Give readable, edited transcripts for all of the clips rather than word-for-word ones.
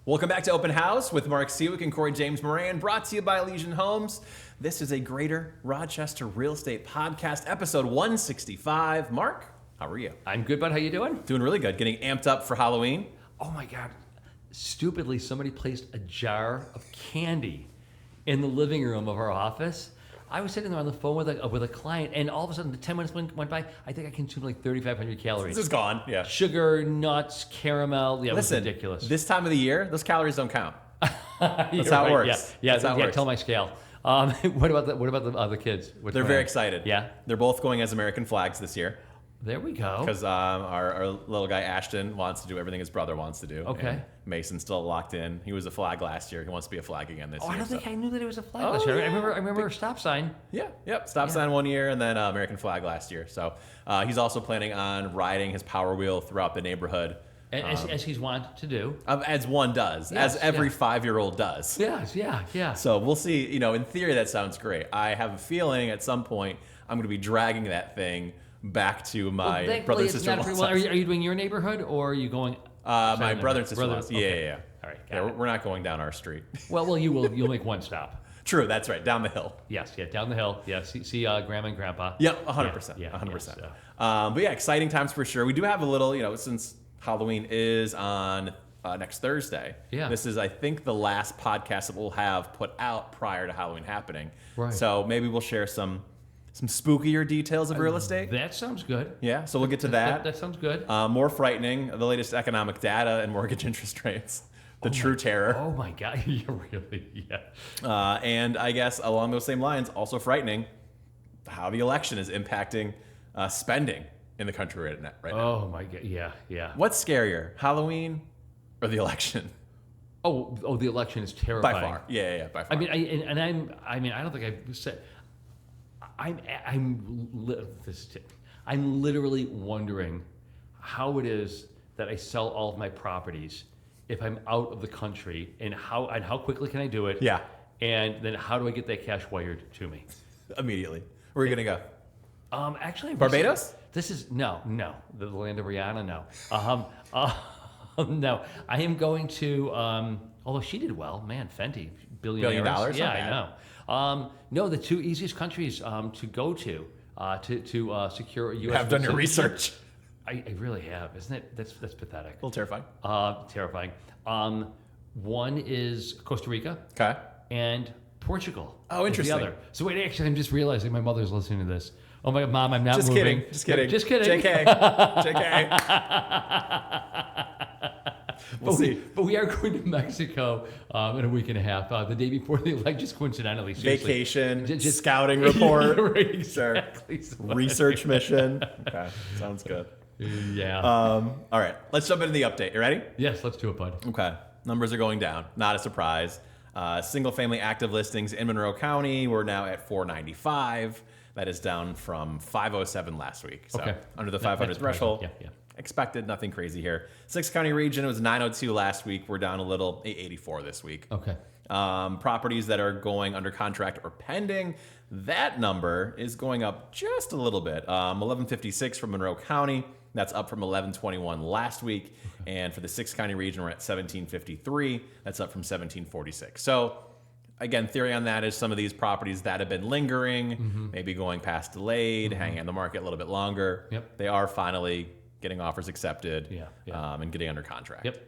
Welcome back to Open House with Mark Siwiec and Corey James Moran, brought to you by Legion Homes. This is a Greater Rochester Real Estate Podcast, episode 165. Mark, how are you? I'm good, bud. How you doing? Doing really good. Getting amped up for Halloween. Oh my God. Stupidly, somebody placed a jar of candy in the living room of our office. I was sitting there on the phone with a client, and all of a sudden, the 10 minutes went by. I think I consumed like 3,500 calories. This is gone. Yeah. Sugar, nuts, caramel. Yeah, Listen, it was ridiculous. This time of the year, those calories don't count. That's how it works. Yeah, That's how it works. Tell my scale. What about the other kids? They're very excited. Yeah? They're both going as American flags this year. There we go. Because our little guy Ashton wants to do everything his brother wants to do. Okay. And Mason's still locked in. He was a flag last year. He wants to be a flag again this year. I don't think I knew that it was a flag Oh, last year. yeah. I remember a stop sign. Yeah, yep. Stop sign one year and then American flag last year. So he's also planning on riding his Power Wheel throughout the neighborhood. As he's wont to do. As one does, Yes, as every 5-year-old does. Yes, yeah. So we'll see. You know, in theory, that sounds great. I have a feeling at some point I'm going to be dragging that thing back to my brother and sister-in-law's Well, are house. you doing your neighborhood, or are you going? My brother and sister-in-law's. Okay. Yeah. All right. Yeah, we're not going down our street. Well, you will. You'll make one stop. True, that's right. Down the hill. Yes, down the hill. Yeah, see Grandma and Grandpa. Yep, 100%. Yeah, 100%. yes, But yeah, exciting times for sure. We do have a little, since Halloween is on next Thursday. Yeah. This is, I think, the last podcast that we'll have put out prior to Halloween happening. Right. So maybe we'll share some spookier details of real estate. That sounds good. Yeah, so we'll get to that. That sounds good. More frightening, the latest economic data and mortgage interest rates. The true terror. Oh my God, you're really, yeah. And I guess along those same lines, also frightening, how the election is impacting spending in the country right now. Oh my God, yeah. What's scarier, Halloween or the election? Oh, the election is terrifying. By far. Yeah, by far. I mean, I don't think I've said. I'm literally wondering how it is that I sell all of my properties if I'm out of the country, and how quickly can I do it? Yeah. And then how do I get that cash wired to me? Immediately. Where are you going to go? Actually, Barbados? This is no, the land of Rihanna. No, no. I am going to. Although she did well, man. Fenty, billionaires. $1 billion? Yeah, I know. No, the two easiest countries to go to secure U.S. You have done your research. I really have. Isn't it? That's pathetic. A little terrifying. Terrifying. One is Costa Rica. Okay. And Portugal. Oh, interesting. Is the other. So wait, actually, I'm just realizing my mother's listening to this. Oh my God, Mom, I'm not Just moving. kidding. Just kidding. JK. We'll see. But we are going to Mexico in a week and a half. The day before the election, just coincidentally. Seriously. Vacation, Just scouting report. Right, exactly. Research mission. Okay, sounds good. Yeah. All right, let's jump into the update. You ready? Yes, let's do it, bud. Okay, numbers are going down. Not a surprise. Single-family active listings in Monroe County, we're now at 495. That is down from 507 last week. So Okay. under the 500 That's threshold. Yeah. Expected, nothing crazy here. 6 county region, it was 902 last week. We're down a little, 884 this week. Okay. Properties that are going under contract or pending, that number is going up just a little bit. 1156 from Monroe County. That's up from 1121 last week. Okay. And for the 6 county region, we're at 1753. That's up from 1746. So again, theory on that is some of these properties that have been lingering, maybe going past delayed, hanging on the market a little bit longer. Yep. They are finally getting offers accepted Yeah. and getting under contract. Yep.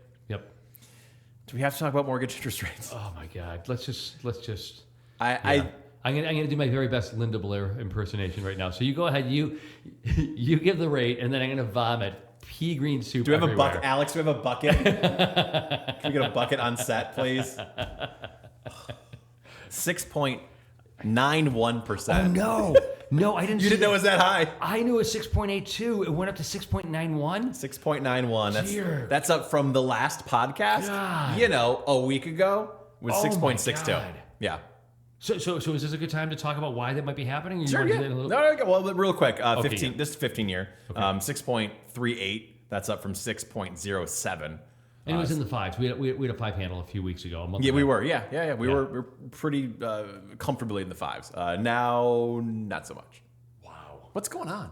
Do we have to talk about mortgage interest rates? Oh my God. Let's just. I'm gonna do my very best Linda Blair impersonation right now. So you go ahead, you give the rate, and then I'm gonna vomit pea green soup. Do we have everywhere. a bucket, Alex? Do we have a bucket? Can we get a bucket on set, please? 6.91%. No, I didn't. You didn't know it was that high. I knew it was 6.82. It went up to 6.91. 6.91. That's up from the last podcast. God. A week ago was Oh my 6.62. God. Yeah. So is this a good time to talk about why that might be happening? Or you Sure. want to Yeah. get in a little- No, well, real quick. Okay, 15. yeah. This is 15 year. 6.38. That's up from 6.07. And it was in the fives. We had a 5 handle a few weeks ago. A month Yeah, ago. we were. Yeah. We were pretty comfortably in the 5s. Now, not so much. Wow. What's going on?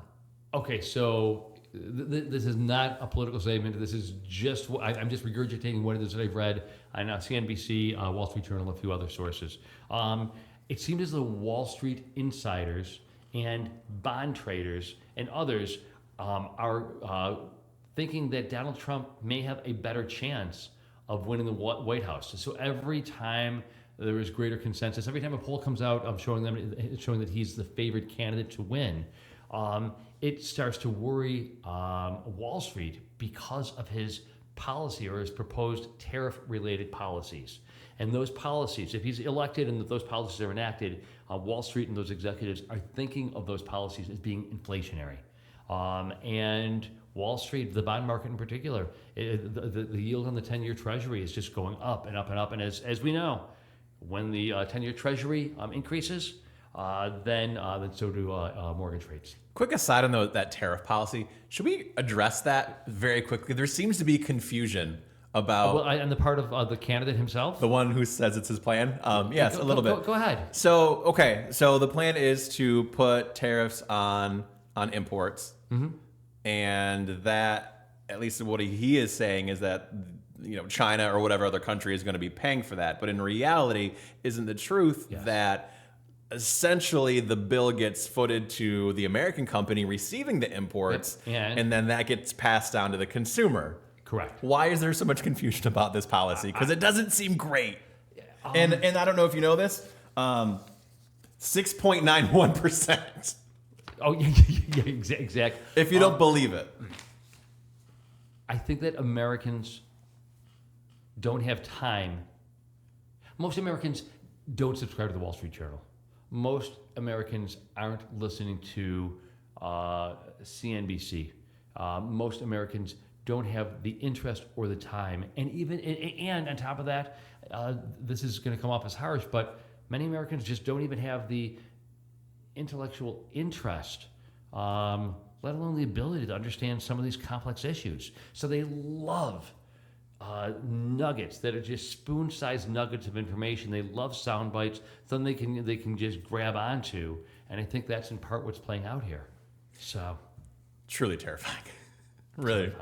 Okay, so this is not a political statement. This is just I'm just regurgitating what it is that I've read on CNBC, Wall Street Journal, a few other sources. It seemed as though Wall Street insiders and bond traders and others are thinking that Donald Trump may have a better chance of winning the White House. So every time there is greater consensus, every time a poll comes out showing that he's the favored candidate to win, it starts to worry Wall Street because of his policy or his proposed tariff-related policies. And those policies, if he's elected and those policies are enacted, Wall Street and those executives are thinking of those policies as being inflationary. And Wall Street, the bond market in particular, the yield on the 10-year Treasury is just going up and up and up. And as we know, when the 10-year Treasury increases, then so do mortgage rates. Quick aside on that tariff policy. Should we address that very quickly? There seems to be confusion about... on the part of the candidate himself? The one who says it's his plan? Yes, a little bit. Go ahead. So the plan is to put tariffs on imports. Mm-hmm. And that, at least what he is saying, is that China or whatever other country is going to be paying for that. But in reality, isn't the truth that essentially the bill gets footed to the American company receiving the imports, and then that gets passed down to the consumer? Correct. Why is there so much confusion about this policy? Because it doesn't seem great. And I don't know if you know this, 6.91%. Oh, yeah, exactly. If you don't believe it. I think that Americans don't have time. Most Americans don't subscribe to the Wall Street Journal. Most Americans aren't listening to CNBC. Most Americans don't have the interest or the time. And on top of that, this is going to come off as harsh, but many Americans just don't even have the intellectual interest, let alone the ability to understand some of these complex issues. So they love nuggets that are just spoon-sized nuggets of information. They love sound bites, something they can just grab onto, and I think that's in part what's playing out here. So, truly terrifying. Really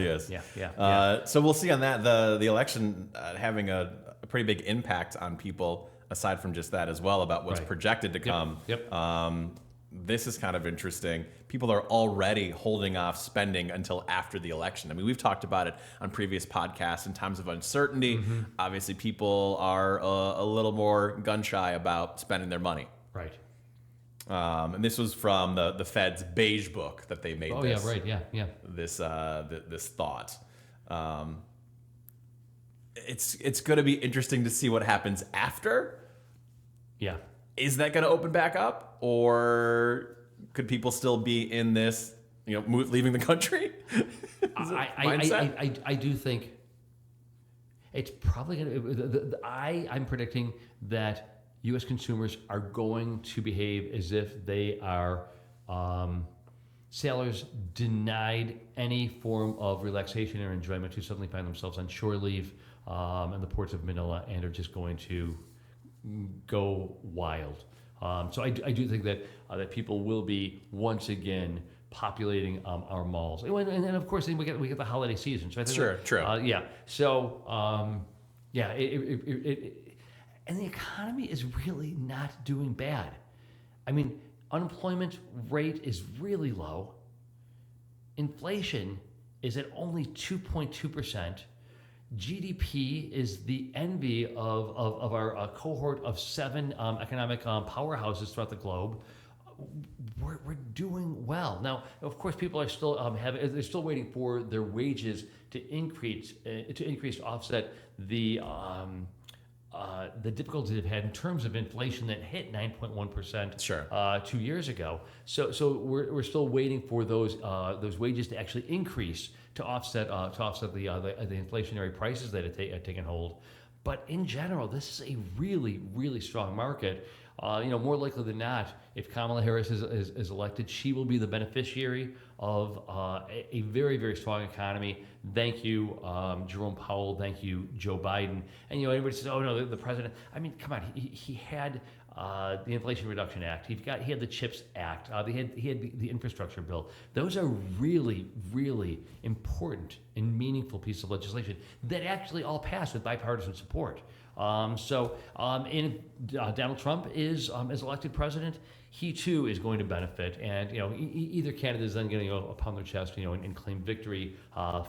is. Yeah. So we'll see on that. The election having a pretty big impact on people, aside from just that as well, about what's projected to come. This is kind of interesting. People are already holding off spending until after the election. I mean, we've talked about it on previous podcasts in times of uncertainty. Mm-hmm. Obviously, people are a little more gun-shy about spending their money. Right. And this was from the Fed's beige book that they made. This thought. It's going to be interesting to see what happens after. Yeah. Is that going to open back up, or could people still be in this, leaving the country? I do think it's probably going to. I'm predicting that U.S. consumers are going to behave as if they are sailors denied any form of relaxation or enjoyment, who suddenly find themselves on shore leave in the ports of Manila and are just going to go wild. So I do think that people will be once again populating our malls, and then of course we get the holiday season. So I think true. So and the economy is really not doing bad. I mean, unemployment rate is really low. Inflation is at only 2.2%. GDP is the envy of our cohort of 7 economic powerhouses throughout the globe. We're doing well. Now, of course, people are still they're still waiting for their wages to increase to offset the difficulties they've had in terms of inflation that hit 9.1% 2 years ago. So we're still waiting for those wages to actually increase to offset the inflationary prices that have taken hold. But in general, this is a really, really strong market. More likely than not, if Kamala Harris is elected, she will be the beneficiary of a very, very strong economy. Thank you, Jerome Powell. Thank you, Joe Biden. And everybody says, "Oh no, the president." I mean, come on, he had the Inflation Reduction Act. He had the CHIPS Act. He had the infrastructure bill. Those are really, really important and meaningful pieces of legislation that actually all passed with bipartisan support. Donald Trump is elected president, he too is going to benefit, and either candidate is then going to go upon their chest, and claim victory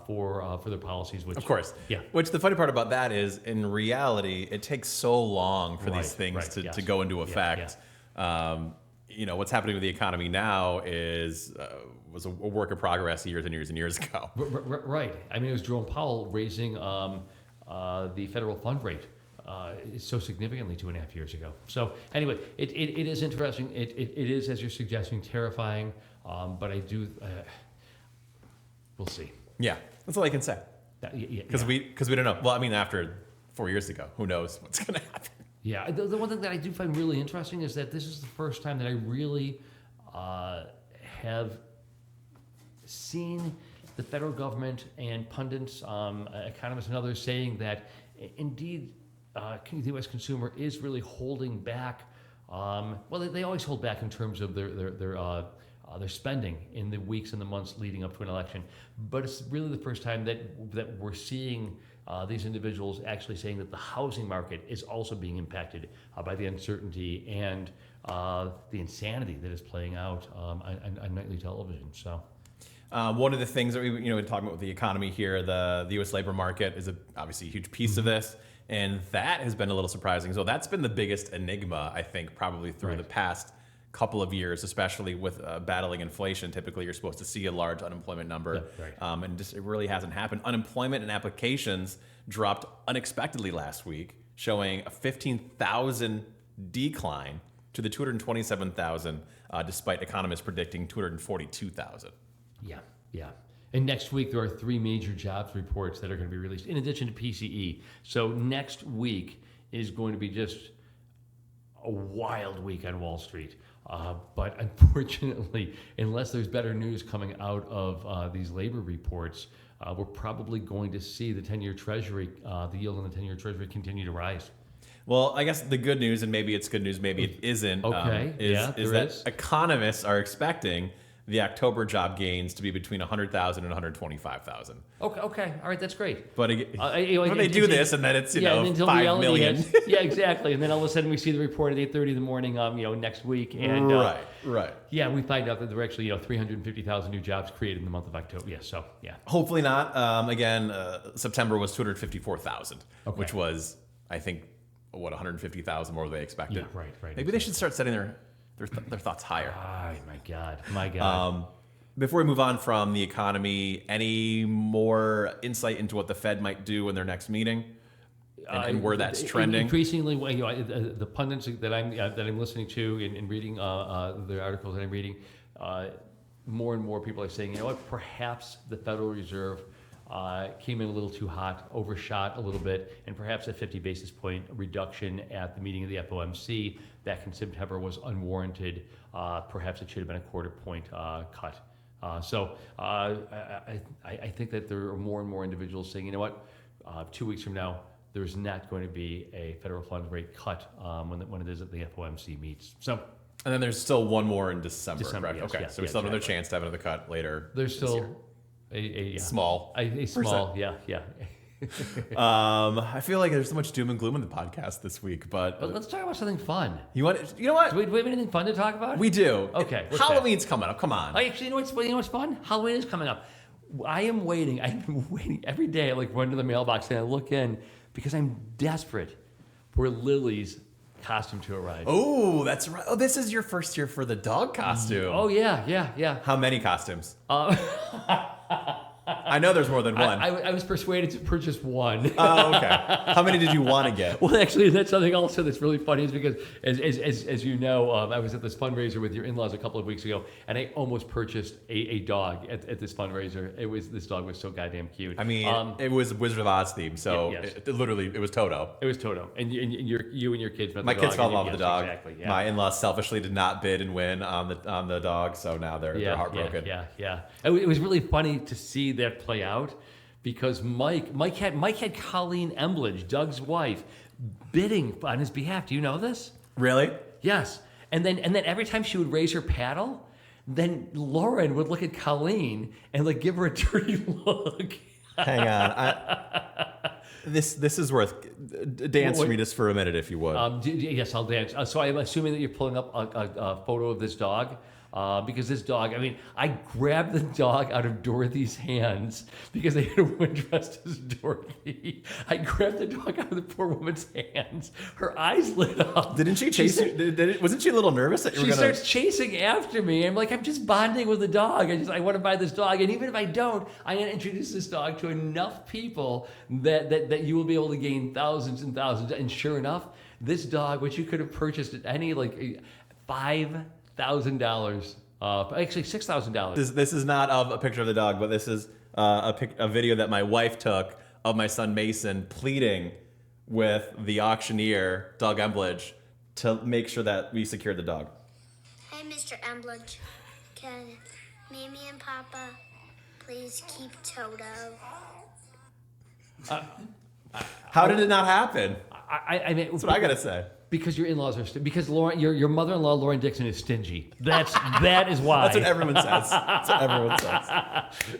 for their policies. Which, of course, yeah. Which the funny part about that is, in reality, it takes so long for these things to go into effect. Yeah. What's happening with the economy now was a work in progress years and years and years ago. Right. I mean, it was Jerome Powell raising the federal fund rate so significantly 2.5 years ago. So anyway, it is interesting. It is, as you're suggesting, terrifying. But I do. We'll see. Yeah, that's all I can say. Because we don't know. Well, I mean, after 4 years ago, who knows what's going to happen? Yeah, the one thing that I do find really interesting is that this is the first time that I really have seen the federal government and pundits, economists and others saying that indeed the U.S. consumer is really holding back. They always hold back in terms of their spending in the weeks and the months leading up to an election. But it's really the first time that we're seeing these individuals actually saying that the housing market is also being impacted by the uncertainty and the insanity that is playing out on nightly television. So. One of the things that we talking about with the economy here, the U.S. labor market is obviously a huge piece of this, and that has been a little surprising. So that's been the biggest enigma, I think, probably through the past couple of years, especially with battling inflation. Typically, you're supposed to see a large unemployment number, and it really hasn't happened. Unemployment and applications dropped unexpectedly last week, showing a 15,000 decline to the 227,000, despite economists predicting 242,000. Yeah. And next week, there are 3 major jobs reports that are going to be released, in addition to PCE. So next week is going to be just a wild week on Wall Street. But unfortunately, unless there's better news coming out of these labor reports, we're probably going to see the 10-year Treasury, the yield on the 10-year Treasury continue to rise. Well, I guess the good news, and maybe it's good news, maybe it isn't, is that economists are expecting the October job gains to be between 100,000 and 125,000. Okay, all right, that's great. But when they do this, and then it's 5 million. Yeah, exactly. And then all of a sudden we see the report at 8:30 in the morning, next week, and right. Yeah, we find out that there were actually 350,000 new jobs created in the month of October. Yeah. Hopefully not. Again, September was 254,000, which was, I think, 150,000 more than they expected. Yeah, right. Maybe they should start setting their thoughts higher. My God. Before we move on from the economy, any more insight into what the Fed might do in their next meeting and where that's trending? Increasingly, the pundits that I'm listening to and reading the articles that I'm reading, more and more people are saying, perhaps the Federal Reserve came in a little too hot, overshot a little bit, and perhaps a 50 basis point reduction at the meeting of the FOMC back in September was unwarranted. Perhaps it should have been a quarter point cut. So I think that there are more and more individuals saying, 2 weeks from now, there's not going to be a federal funds rate cut when it is at the FOMC meets. So. And then there's still one more in December, correct? Yes, okay, so we still have another chance to have another cut later. There's still a small, yeah. I feel like there's so much doom and gloom in the podcast this week, but let's talk about something fun. You know what? Do we have anything fun to talk about? We do. Okay. Halloween's coming up. Come on. Actually, you know what's fun? Halloween is coming up. I've been waiting every day. I run to the mailbox and I look in because I'm desperate for Lily's costume to arrive. Oh, that's right. Oh, this is your first year for the dog costume. Oh yeah. How many costumes? I know there's more than one. I was persuaded to purchase one. Oh, okay. How many did you want to get? Well, actually, that's something also that's really funny is because, as you know, I was at this fundraiser with your in-laws a couple of weeks ago, and I almost purchased a dog at this fundraiser. This dog was so goddamn cute. I mean, it was Wizard of Oz themed, so yes. It was Toto. It was Toto, and you and your kids met the dog. My kids fell in love with the dog. Exactly. Yeah. My in-laws selfishly did not bid and win on the dog, so now they're heartbroken. Yeah. It was really funny to see that play out because Mike had Colleen Embledge, Doug's wife, bidding on his behalf. Do you know this? Really? Yes. And then every time she would raise her paddle, then Lauren would look at Colleen and like give her a dirty look. Hang on. This is worth dance for me just for a minute, if you would. Yes, I'll dance. So I'm assuming that you're pulling up a photo of this dog. Because this dog, I mean, I grabbed the dog out of Dorothy's hands because they had a woman dressed as Dorothy. I grabbed the dog out of the poor woman's hands. Her eyes lit up. Didn't she chase you? Wasn't she a little nervous that you were She gonna... starts chasing after me. I'm like, I'm just bonding with the dog. I want to buy this dog. And even if I don't, I'm going to introduce this dog to enough people that you will be able to gain thousands and thousands. And sure enough, this dog, which you could have purchased at any like $5,000, actually $6,000. This is not of a picture of the dog, but this is a video that my wife took of my son Mason pleading with the auctioneer, Doug Embledge, to make sure that we secured the dog. Hey, Mr. Embledge, can Mimi and Papa please keep Toto? How did it not happen? I mean, That's what I gotta say. Because your in-laws are because Lauren, your mother-in-law Lauren Dixon is stingy. That is why. That's what everyone says. That's what everyone says.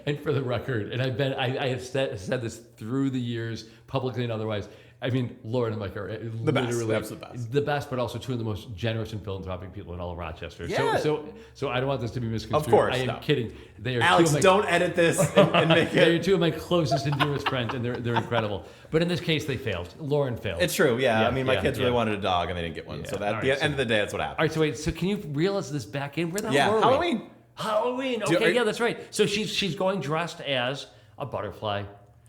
And for the record, and I have said this through the years, publicly and otherwise. I mean, Lauren and Mike are The best. literally Absolutely the best, but also two of the most generous and philanthropic people in all of Rochester. Yeah. So I don't want this to be misconstrued. Of course, I am no. kidding. They are Alex, two of my, don't edit this and make They're it. two of my closest and dearest friends, and they're incredible. But in this case, they failed. Lauren failed. It's true, yeah. Yeah, I mean, my yeah, kids really yeah. wanted a dog and they didn't get one. Yeah. So at All the right, end of the day, that's what All happened. right, so wait. So can you reel us this back in? Where the hell Yeah, were we? Halloween. Halloween. Do- Okay, are- yeah, that's right. So she's going dressed as a butterfly.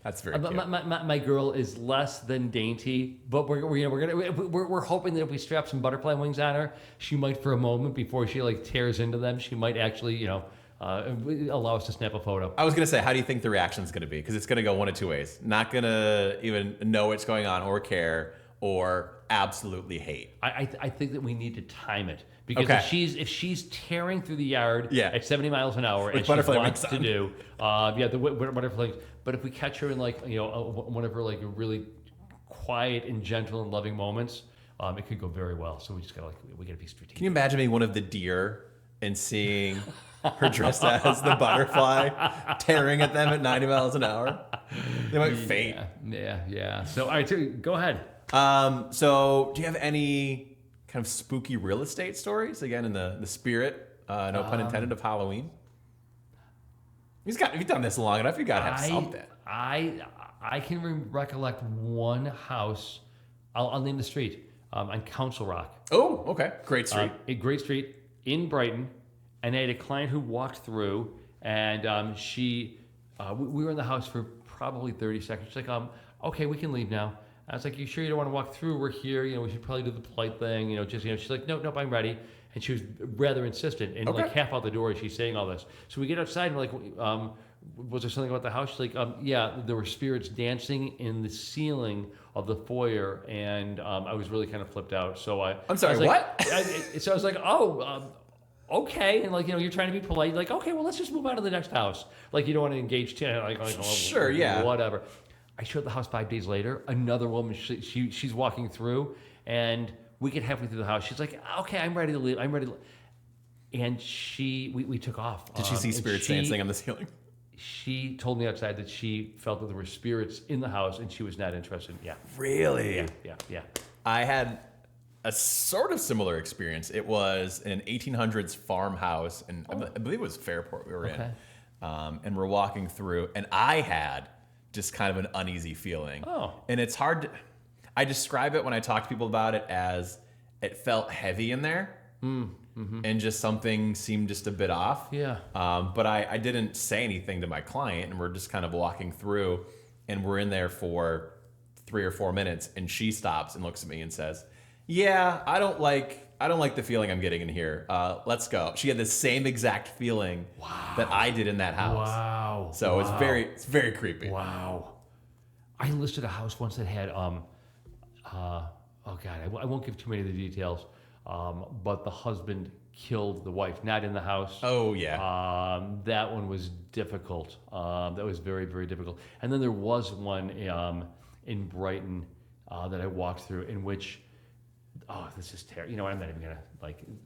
That's very cute. My girl is less than dainty, but we're hoping that if we strap some butterfly wings on her, she might for a moment before she like tears into them, she might actually allow us to snap a photo. I was going to say, how do you think the reaction is going to be? Because it's going to go one of two ways. Not going to even know what's going on or care, or absolutely hate. I think that we need to time it. Because Okay. if she's tearing through the yard Yeah. at 70 miles an hour, and she butterfly wants wings to on. do, the butterfly wings. But if we catch her in like one of her like really quiet and gentle and loving moments, it could go very well. So we just gotta we gotta be strategic. Can you imagine being one of the deer and seeing her dressed as the butterfly, tearing at them at 90 miles an hour? They might faint. Yeah. So all right, so go ahead. So do you have any kind of spooky real estate stories? Again, in the spirit, no pun intended, of Halloween? You've done this long enough. You got to have something. I can recollect one house. I'll name the street on Council Rock. Oh, okay. Great street. A great street in Brighton, and I had a client who walked through, and we were in the house for probably 30 seconds. She's like, okay, we can leave now. I was like, you sure you don't want to walk through? We're here. We should probably do the polite thing. She's like, nope, I'm ready. And she was rather insistent. And like half out the door, she's saying all this. So we get outside and we're like, was there something about the house? She's like, yeah, there were spirits dancing in the ceiling of the foyer. And I was really kind of flipped out. So I'm sorry, I was what? So I was like, okay. And you're trying to be polite. Like, okay, well, let's just move on to the next house. Like, you don't want to engage. Sure, yeah. Whatever. I showed the house 5 days later. Another woman, she's walking through, and we get halfway through the house. She's like, okay, I'm ready to leave. And we took off. Did she see spirits dancing on the ceiling? She told me outside that she felt that there were spirits in the house, and she was not interested. Yeah. Really? Yeah. I had a sort of similar experience. It was an 1800s farmhouse, and I believe it was Fairport we were in. And we're walking through, and I had just kind of an uneasy feeling. Oh. And it's hard to... I describe it when I talk to people about it as it felt heavy in there. And just something seemed just a bit off. Yeah. But I didn't say anything to my client, and we're just kind of walking through, and we're in there for 3 or 4 minutes, and she stops and looks at me and says, yeah, I don't like the feeling I'm getting in here. Let's go. She had the same exact feeling that I did in that house. Wow. So it's very creepy. Wow. I listed a house once that had I won't give too many of the details. But the husband killed the wife, not in the house. Oh yeah. That one was difficult. That was very, very difficult. And then there was one in Brighton that I walked through in which Oh, this is terrible. You know what? I'm not even gonna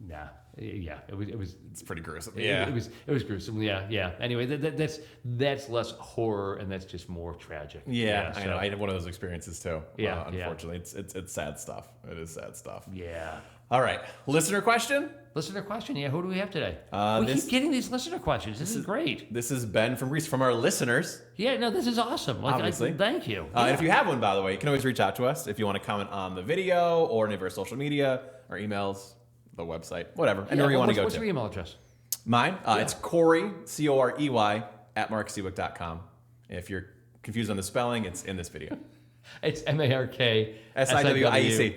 nah. Yeah, it was. It's pretty gruesome. It was gruesome. Yeah. Anyway, that's less horror and that's just more tragic. Yeah, I know. I had one of those experiences too. Yeah, unfortunately, it's sad stuff. It is sad stuff. Yeah. All right, listener question. Listener question. Yeah, who do we have today? We this- keep getting these listener questions. This is great. This is Ben from Reese from our listeners. Yeah, no, this is awesome. Obviously. Thank you. And if you have one, by the way, you can always reach out to us if you want to comment on the video or any of our social media, our emails, the website, whatever. Anywhere you want to go What's to. your email address? Mine, it's Corey, Corey, at marksiwiec.com. If you're confused on the spelling, it's in this video. It's MARK SIWIEC.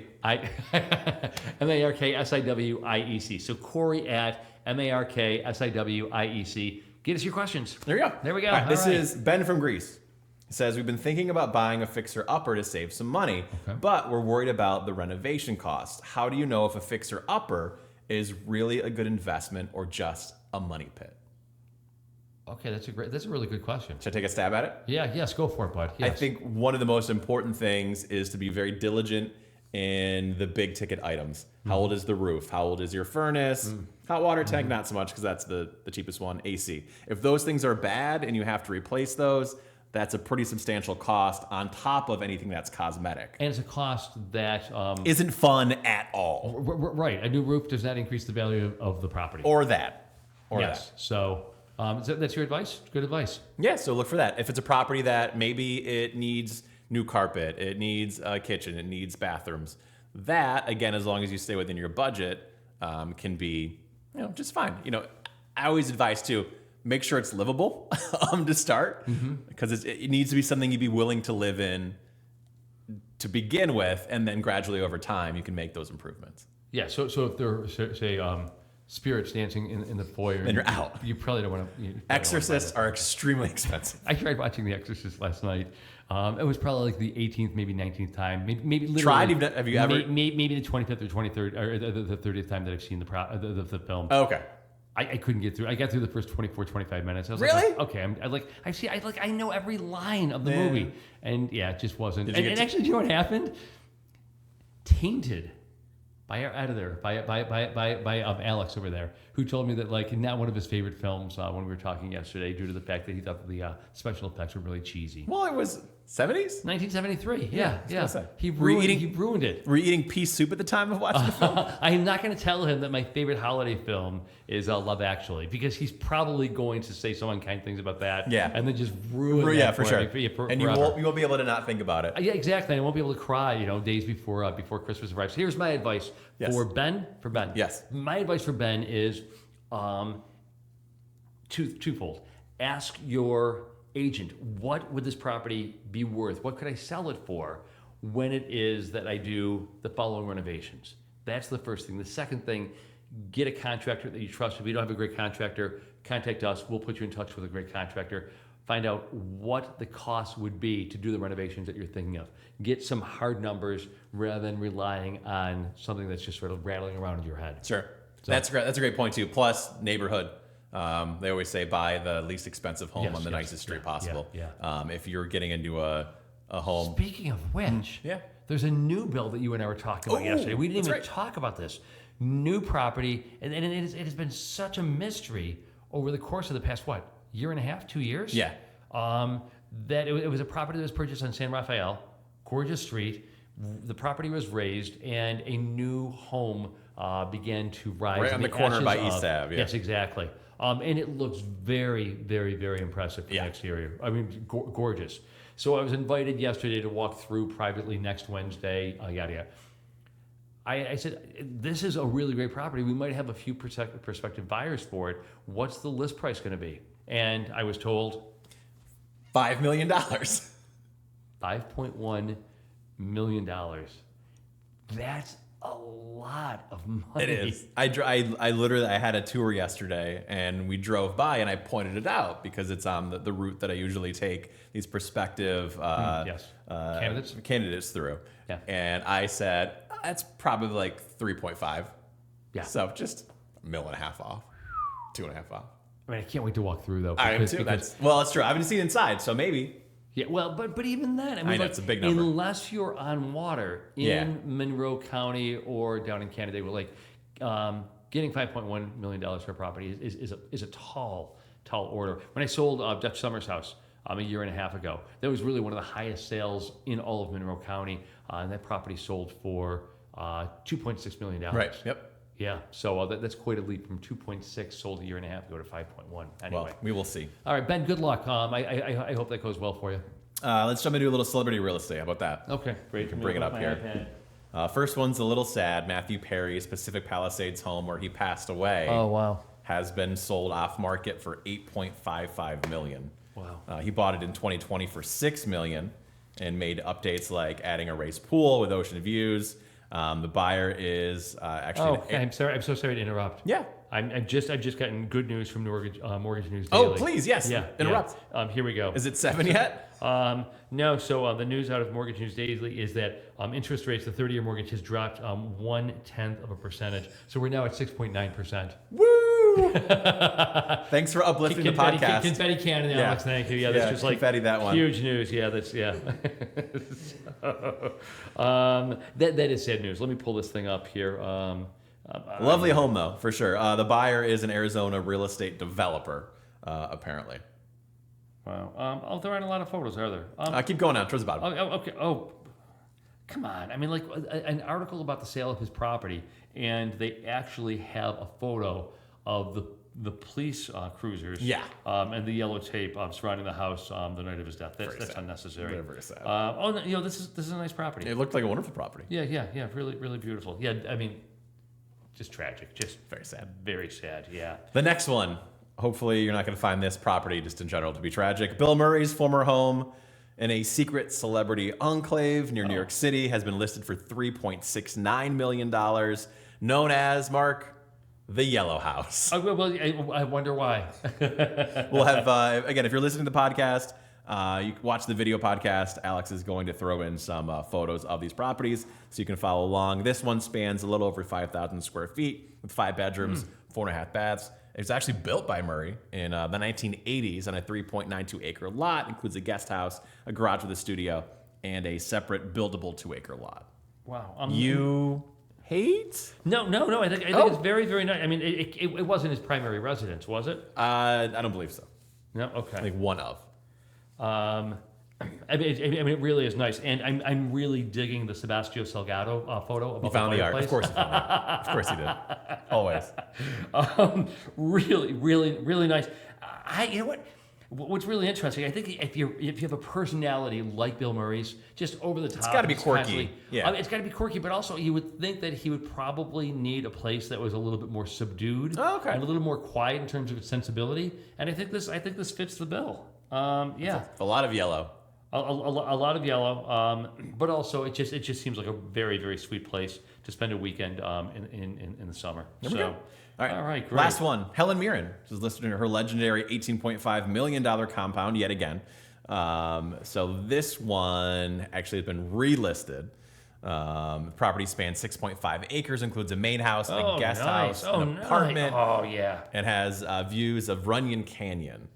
MARK SIWIEC. So Corey at MARK SIWIEC. Get us your questions. There you go. There we go. All right, this All right. is Ben from Greece. He says, we've been thinking about buying a fixer-upper to save some money, but we're worried about the renovation cost. How do you know if a fixer-upper is really a good investment or just a money pit? Okay, that's a really good question. Should I take a stab at it? Yeah, yes, go for it, bud. Yes. I think one of the most important things is to be very diligent in the big ticket items. How old is the roof? How old is your furnace? Hot water tank, not so much because that's the cheapest one, AC. If those things are bad and you have to replace those, that's a pretty substantial cost on top of anything that's cosmetic. And it's a cost that Isn't fun at all. right. A new roof does not increase the value of the property. Or that. Yes. So that's your advice? Good advice. Yeah, so look for that. If it's a property that maybe it needs new carpet, it needs a kitchen, it needs bathrooms, that, again, as long as you stay within your budget, can be, just fine. I always advise, too, make sure it's livable to start, because it needs to be something you'd be willing to live in to begin with, and then gradually over time, you can make those improvements. Yeah, so if there say spirits dancing in the foyer, Then you're out. You probably don't want to. Exorcists are extremely expensive. I tried watching The Exorcist last night. It was probably like the 18th, maybe 19th time, maybe literally. Have you ever? Maybe the 25th or 23rd or the 30th time that I've seen the film. Oh, okay. I couldn't get through. I got through the first 24, 25 minutes. I was Really? like, okay, I know every line of the movie, and it just wasn't. And actually, do you know what happened? Tainted by our editor, by Alex over there, who told me that not one of his favorite films when we were talking yesterday, due to the fact that he thought that the special effects were really cheesy. Well, it was 70s? 1973. Yeah. He Were you ruined it. Were you eating pea soup at the time of watching the film? I'm not going to tell him that my favorite holiday film is Love Actually, because he's probably going to say some unkind things about that. Yeah. And then just ruin that Yeah, for sure. And you forever. won't be able to not think about it. Yeah, exactly. I won't be able to cry, days before Christmas arrives. Here's my advice for Ben. Yes. My advice for Ben is twofold. Ask your agent, what would this property be worth? What could I sell it for when it is that I do the following renovations? That's the first thing. The second thing, get a contractor that you trust. If you don't have a great contractor, contact us. We'll put you in touch with a great contractor. Find out what the cost would be to do the renovations that you're thinking of. Get some hard numbers rather than relying on something that's just sort of rattling around in your head. Sure. So, that's a great point, too. Plus, neighborhood. They always say buy the least expensive home on the nicest street possible. Yeah. If you're getting into a home. Speaking of which, there's a new bill that you and I were talking about yesterday. We didn't even talk about this. New property, and it has been such a mystery over the course of the past, year and a half, 2 years? Yeah. That it was a property that was purchased on San Rafael, gorgeous street. The property was raised, and a new home began to rise. Right on the corner by East Ave. Yeah. Yes, exactly. And it looks very, very, very impressive from the exterior. I mean, gorgeous. So I was invited yesterday to walk through privately next Wednesday, yada, yada. I said, this is a really great property. We might have a few prospective buyers for it. What's the list price going to be? And I was told $5 million. $5.1 million. That's a lot of money. It is. I literally had a tour yesterday, and we drove by, and I pointed it out because it's on the route that I usually take these prospective candidates through. Yeah. And I said, that's probably like 3.5. Yeah. So just $1.5 million off, 2.5 off. I mean, I can't wait to walk through though. I am too. Well, it's true. I haven't seen inside, so maybe. Yeah, well, but even then, I mean, I know, like, it's a big number. unless you're on water in Monroe County or down in Canada, we're like, getting $5.1 million for a property is a tall order. When I sold Dutch Summers' house a year and a half ago, that was really one of the highest sales in all of Monroe County, and that property sold for $2.6 million. Right. Yep. Yeah, so that's quite a leap from 2.6 sold a year and a half ago to 5.1. Anyway, Well, we will see. all right, Ben. Good luck. I hope that goes well for you. Let's jump into a little celebrity real estate. How about that? Okay, great. You can bring it up here. First one's a little sad. Matthew Perry's Pacific Palisades home, where he passed away, Oh wow. has been sold off market for $8.55 million. Wow. He bought it in 2020 for $6 million and made updates like adding a raised pool with ocean views. The buyer is actually. Oh, I'm sorry. I'm so sorry to interrupt. Yeah. I've just gotten good news from Mortgage News Daily. Oh, please, yes. Yeah. Interrupt. Yeah. Here we go. Is it 7 yet? No. So the news out of Mortgage News Daily is that interest rates, the 30-year mortgage has dropped 0.1%. So we're now at 6.9%. Woo! Thanks for uplifting the podcast. Confetti cannon, Alex. Thank you. Yeah, that's just like confetti that one. Huge news. Yeah, that's that is sad news. Let me pull this thing up here. Lovely home, though, for sure. The buyer is an Arizona real estate developer, apparently. Wow. There aren't a lot of photos, are there? Keep going now, towards the bottom. Okay. Oh, come on. I mean, like an article about the sale of his property, and they actually have a photo of the police cruisers. Yeah. And the yellow tape surrounding the house the night of his death. That's sad. unnecessary. Very, very sad. This is a nice property. It looked like a wonderful property. Yeah. Really, really beautiful. Yeah. I mean, just tragic. Just Very sad. very sad. Yeah. The next one, hopefully you're not going to find this property just in general to be tragic. Bill Murray's former home in a secret celebrity enclave near New York City has been listed for $3.69 million, known as, Mark, the Yellow House. I wonder why. We'll have, again, if you're listening to the podcast, you can watch the video podcast. Alex is going to throw in some photos of these properties so you can follow along. This one spans a little over 5,000 square feet with 5 bedrooms, 4.5 baths. It was actually built by Murray in the 1980s on a 3.92 acre lot. Includes a guest house, a garage with a studio, and a separate buildable 2-acre lot. Wow. You hate? No. I think it's very, very nice. I mean, it wasn't his primary residence, was it? I don't believe so. No. Okay. I think one of. I mean, it really is nice, and I'm really digging the Sebastião Salgado photo. You found the art, of course. You found the art. Of course you did. Always. Really, really, really nice. You know what? What's really interesting, I think if you have a personality like Bill Murray's, just over the top, It's got to be quirky. Yeah, it's got to be quirky, but also you would think that he would probably need a place that was a little bit more subdued, okay, and a little more quiet in terms of its sensibility. And I think this fits the bill. Yeah, a lot of yellow. A lot of yellow, but also it just seems like a very, very sweet place to spend a weekend in the summer. There we go. All right, great. Last one, Helen Mirren is listed in her legendary $18.5 million compound yet again. So this one actually has been relisted. The property spans 6.5 acres, includes a main house, a guest house, an apartment. Oh yeah, and has views of Runyon Canyon.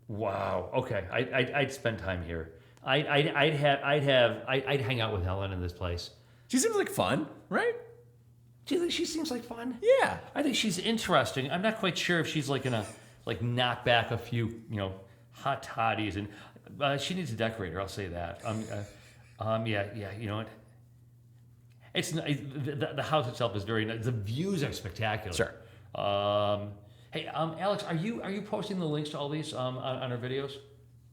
Wow. Okay, I'd spend time here. I'd hang out with Helen in this place. She seems like fun, right? Do you think she seems like fun? Yeah. I think she's interesting. I'm not quite sure if she's like gonna knock back a few hot toddies, and she needs a decorator. I'll say that. Yeah. You know what? It's the house itself is very nice. The views are spectacular. Sure. Hey, Alex, are you posting the links to all these on our videos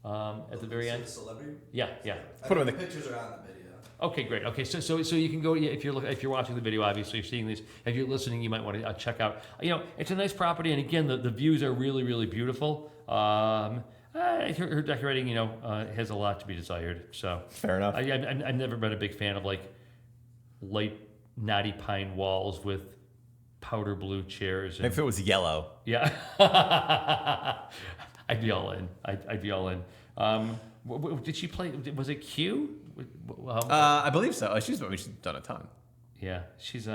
at the very end? Celebrity? Yeah. Put them in the pictures are on the video. Okay, great. Okay, so you can go if you're watching the video. Obviously, you're seeing these. If you're listening, you might want to check out. It's a nice property, and again, the views are really, really beautiful. Her decorating, has a lot to be desired. So fair enough. I've never been a big fan of like light knotty pine walls with powder blue chairs. If it was yellow. Yeah. I'd be all in. I'd be all in. Did she play? Was it Q? I believe so. She's done a ton. Yeah, she's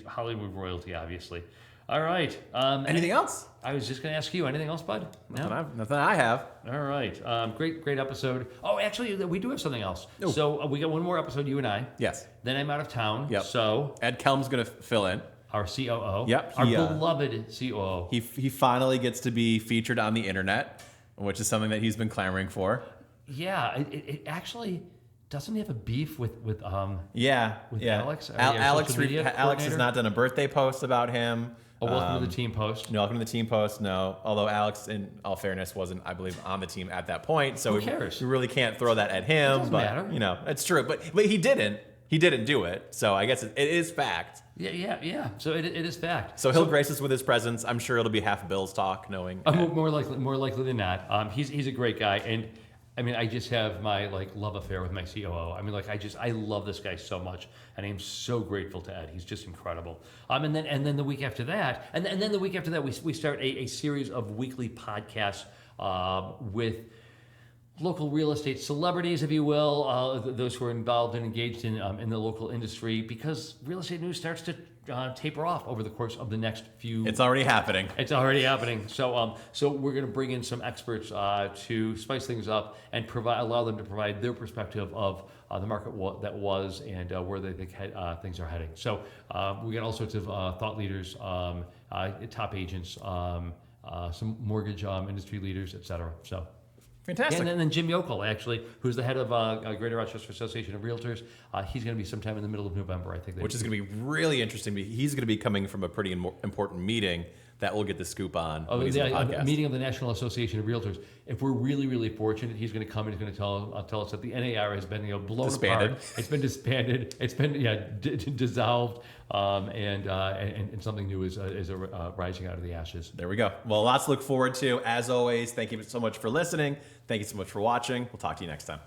Hollywood royalty, obviously. All right. Anything else? I was just going to ask you. Anything else, bud? No? Nothing I have. All right. Great episode. Oh, actually, we do have something else. Ooh. So we got one more episode, you and I. Yes. Then I'm out of town. Yep. So Ed Kelm's going to fill in. our COO. Yep, Our he, beloved COO. He finally gets to be featured on the internet, which is something that he's been clamoring for. Yeah. It actually... Doesn't he have a beef with Alex? Alex has not done a birthday post about him. A welcome to the team post. No, welcome to the team post. No, although Alex, in all fairness, wasn't, I believe, on the team at that point. So who cares? We really can't throw that at him. It doesn't matter. You know, it's true. But he didn't. He didn't do it. So I guess it is fact. Yeah. So it is fact. So he'll grace us with his presence. I'm sure it'll be half Bill's talk, knowing. More likely than not. He's a great guy, and I mean, I just have my love affair with my COO. I mean, I love this guy so much, and I am so grateful to Ed. He's just incredible. And then the week after that, and then the week after that, we start a series of weekly podcasts with local real estate celebrities, if you will, those who are involved and engaged in the local industry, because real estate news starts to taper off over the course of the next few. It's already happening. It's already happening. So we're going to bring in some experts to spice things up and allow them to provide their perspective of the market that was and where they think things are heading. So we got all sorts of thought leaders, top agents, some mortgage industry leaders, et cetera. So. Fantastic. And then Jim Yokel, actually, who's the head of Greater Rochester Association of Realtors, he's going to be sometime in the middle of November, I think. Which is going to be really interesting. He's going to be coming from a pretty important meeting that we'll get the scoop on. A meeting of the National Association of Realtors. If we're really, really fortunate, he's going to come and he's going to tell us that the NAR has been blown disbanded. apart. It's been disbanded. It's been dissolved, and something new is rising out of the ashes. There we go. Well, lots to look forward to. As always, thank you so much for listening. Thank you so much for watching. We'll talk to you next time.